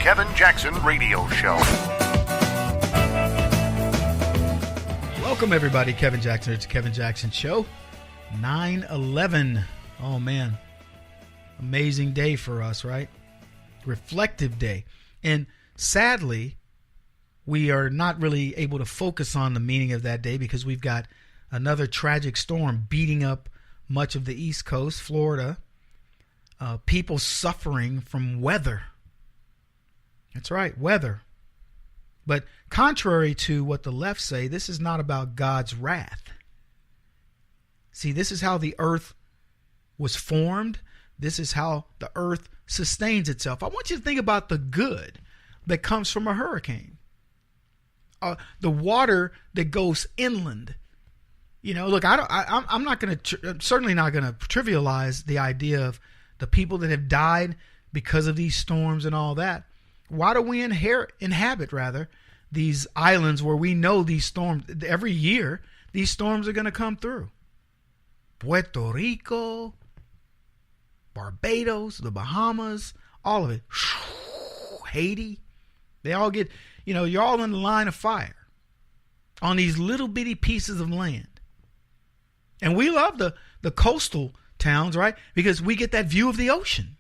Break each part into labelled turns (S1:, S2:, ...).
S1: Kevin Jackson Radio Show.
S2: Welcome, everybody. Kevin Jackson. It's the Kevin Jackson Show. 9/11. Oh, man. Amazing day for us, right? Reflective day. And sadly, we are not really able to focus on the meaning of that day because we've got another tragic storm beating up much of the East Coast, Florida. People suffering from weather. That's right, weather. But contrary to what the left say, this is not about God's wrath. See, this is how the earth was formed. This is how the earth sustains itself. I want you to think about the good that comes from a hurricane. The water that goes inland. You know, look, I'm not going to, certainly not going to trivialize the idea of the people that have died because of these storms and all that. Why do we inhabit these islands where we know these storms, every year, these storms are going to come through? Puerto Rico, Barbados, the Bahamas, all of it. Haiti. They all get, you're all in the line of fire on these little bitty pieces of land. And we love the coastal towns, right? Because we get that view of the ocean.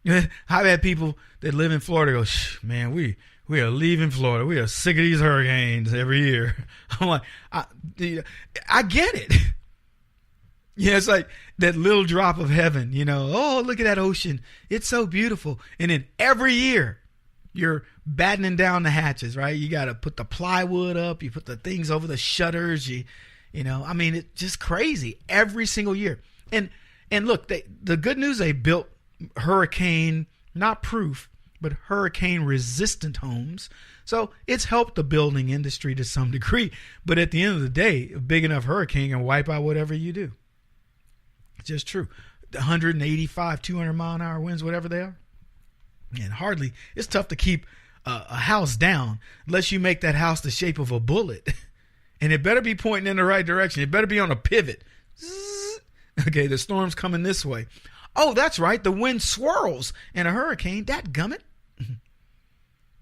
S2: I've had people that live in Florida go, man, we are leaving Florida. We are sick of these hurricanes every year. I'm like, I get it. Yeah, it's like that little drop of heaven, oh, look at that ocean. It's so beautiful. And then every year you're battening down the hatches, right? You got to put the plywood up. You put the things over the shutters. It's just crazy every single year. And look, the good news, they built hurricane, not proof, but hurricane resistant homes. So it's helped the building industry to some degree. But at the end of the day, a big enough hurricane can wipe out whatever you do. It's just true. 185, 200 mile an hour winds, whatever they are. And it's tough to keep a house down unless you make that house the shape of a bullet. And it better be pointing in the right direction. It better be on a pivot. Okay, the storm's coming this way. Oh, that's right. The wind swirls in a hurricane. Dadgummit.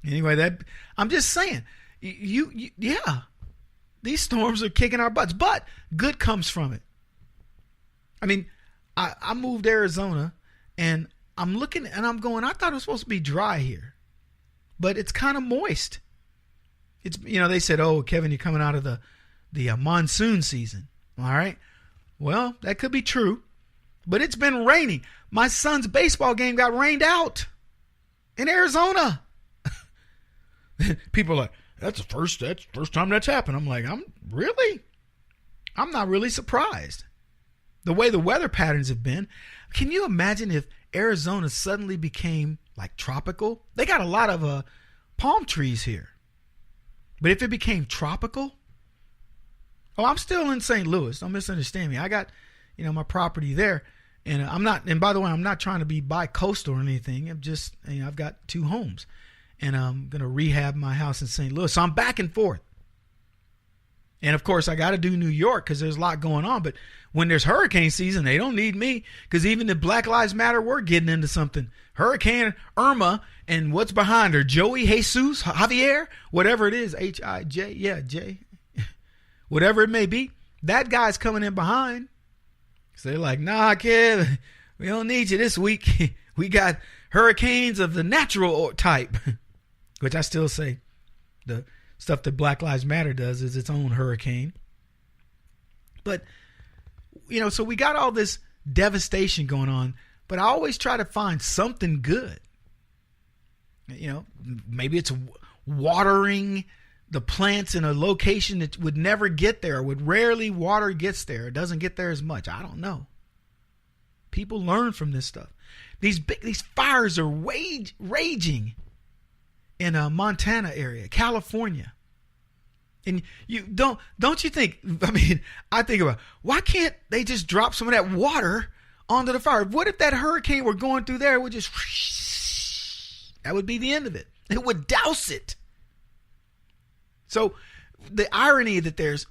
S2: Anyway, I'm just saying, yeah, these storms are kicking our butts, but good comes from it. I mean, I moved to Arizona, and I'm looking, and I'm going, I thought it was supposed to be dry here, but it's kind of moist. It's, they said, oh, Kevin, you're coming out of the monsoon season. All right. Well, that could be true, but it's been raining. My son's baseball game got rained out in Arizona. People are like, that's the first time that's happened. I'm like, I'm not really surprised. The way the weather patterns have been. Can you imagine if Arizona suddenly became like tropical? They got a lot of palm trees here. But if it became tropical, I'm still in St. Louis. Don't misunderstand me. I got, my property there, and and by the way, I'm not trying to be bi-coastal or anything. I'm just, I've got 2 homes, and I'm going to rehab my house in St. Louis. So I'm back and forth. And of course, I got to do New York because there's a lot going on. But when there's hurricane season, they don't need me because even if Black Lives Matter, we're getting into something. Hurricane Irma and what's behind her, Joey, Jesus, Javier, whatever it is, H-I-J, yeah, J, whatever it may be, that guy's coming in behind. So they're like, nah, Kev, we don't need you this week. We got hurricanes of the natural type, which I still say the stuff that Black Lives Matter does is its own hurricane. But, so we got all this devastation going on, but I always try to find something good. Maybe it's watering the plants in a location that would never get there, rarely water gets there. It doesn't get there as much. I don't know. People learn from this stuff. These fires are raging in a Montana area, California. And don't you think, I think about, why can't they just drop some of that water onto the fire? What if that hurricane were going through there? It would just, that would be the end of it. It would douse it. So the irony that there's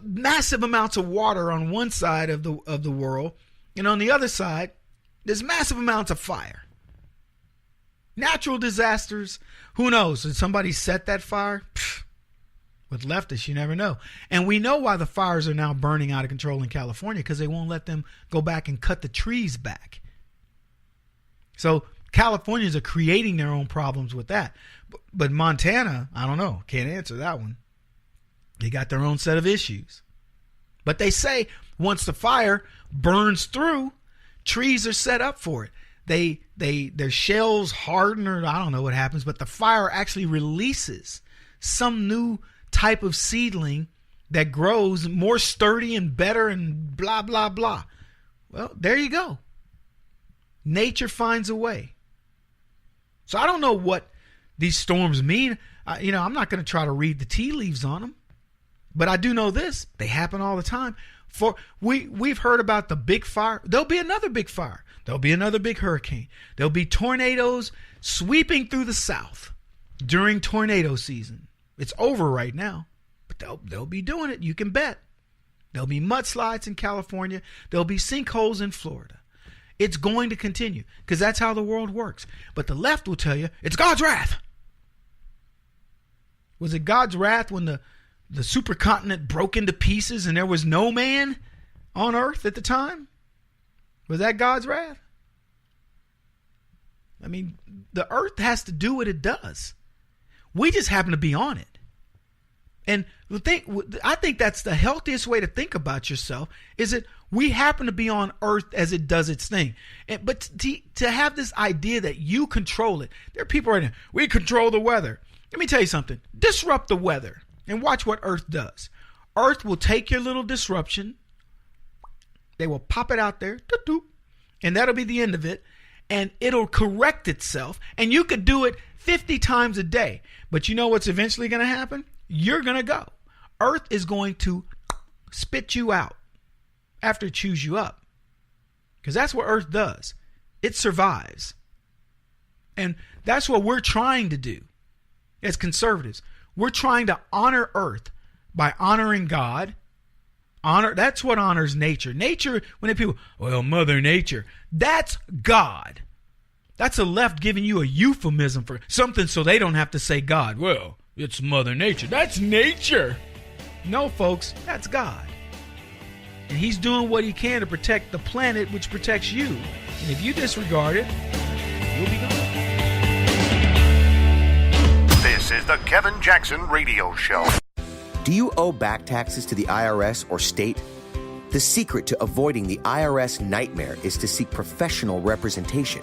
S2: massive amounts of water on one side of the world, and on the other side, there's massive amounts of fire. Natural disasters, who knows? Did somebody set that fire? Pfft. With leftists, you never know. And we know why the fires are now burning out of control in California, because they won't let them go back and cut the trees back. So Californians are creating their own problems with that. But Montana, I don't know. Can't answer that one. They got their own set of issues. But they say once the fire burns through, trees are set up for it. Their shells harden, or I don't know what happens, but the fire actually releases some new type of seedling that grows more sturdy and better and blah, blah, blah. Well, there you go. Nature finds a way. So I don't know what these storms mean. I'm not going to try to read the tea leaves on them, but I do know this. They happen all the time. We've heard about the big fire. There'll be another big fire. There'll be another big hurricane. There'll be tornadoes sweeping through the South during tornado season. It's over right now, but they'll be doing it. You can bet. There'll be mudslides in California. There'll be sinkholes in Florida. It's going to continue because that's how the world works. But the left will tell you it's God's wrath. Was it God's wrath when the supercontinent broke into pieces and there was no man on earth at the time? Was that God's wrath? I mean, the earth has to do what it does. We just happen to be on it. And I think that's the healthiest way to think about yourself, is that we happen to be on earth as it does its thing. But to have this idea that you control it. There are people right now, we control the weather. Let me tell you something. Disrupt the weather and watch what earth does. Earth will take your little disruption. They will pop it out there. And that'll be the end of it. And it'll correct itself. And you could do it 50 times a day. But you know what's eventually going to happen? You're going to go. Earth is going to spit you out after it chews you up. Because that's what Earth does. It survives. And that's what we're trying to do as conservatives. We're trying to honor Earth by honoring God. That's what honors nature. Nature, when people, well, Mother Nature, that's God. That's the left giving you a euphemism for something so they don't have to say God. Well, it's Mother Nature. That's nature. No, folks, that's God. And he's doing what he can to protect the planet, which protects you. And if you disregard it, you'll be gone.
S1: This is the Kevin Jackson Radio Show.
S3: Do you owe back taxes to the IRS or state? The secret to avoiding the IRS nightmare is to seek professional representation.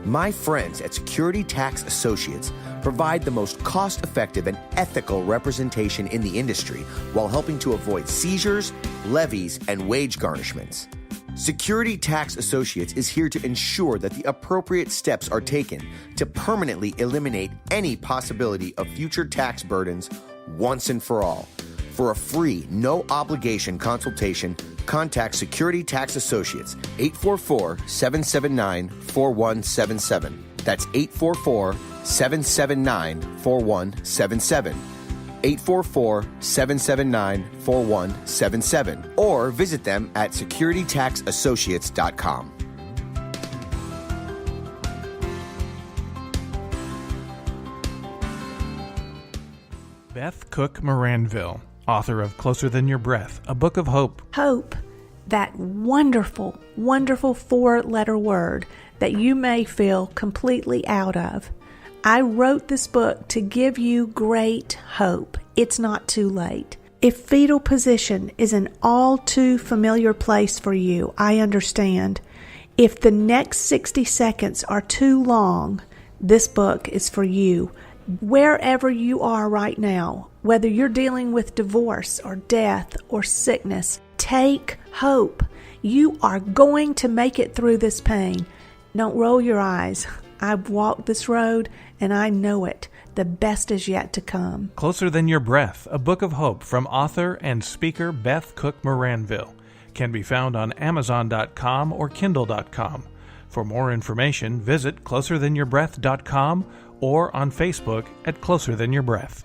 S3: My friends at Security Tax Associates provide the most cost-effective and ethical representation in the industry while helping to avoid seizures, levies, and wage garnishments. Security Tax Associates is here to ensure that the appropriate steps are taken to permanently eliminate any possibility of future tax burdens once and for all. For a free, no-obligation consultation, contact Security Tax Associates, 844-779-4177. That's 844-779-4177. 844-779-4177. Or visit them at securitytaxassociates.com.
S4: Beth Cook Moranville, author of Closer Than Your Breath, a book of hope.
S5: Hope, that wonderful, wonderful 4-letter word that you may feel completely out of. I wrote this book to give you great hope. It's not too late. If fetal position is an all too familiar place for you, I understand. If the next 60 seconds are too long, this book is for you. Wherever you are right now, whether you're dealing with divorce or death or sickness, take hope. You are going to make it through this pain. Don't roll your eyes. I've walked this road and I know it. The best is yet to come.
S4: Closer Than Your Breath, a book of hope from author and speaker Beth Cook Moranville, can be found on Amazon.com or Kindle.com. For more information, visit closerthanyourBreath.com or on Facebook at Closer Than Your Breath.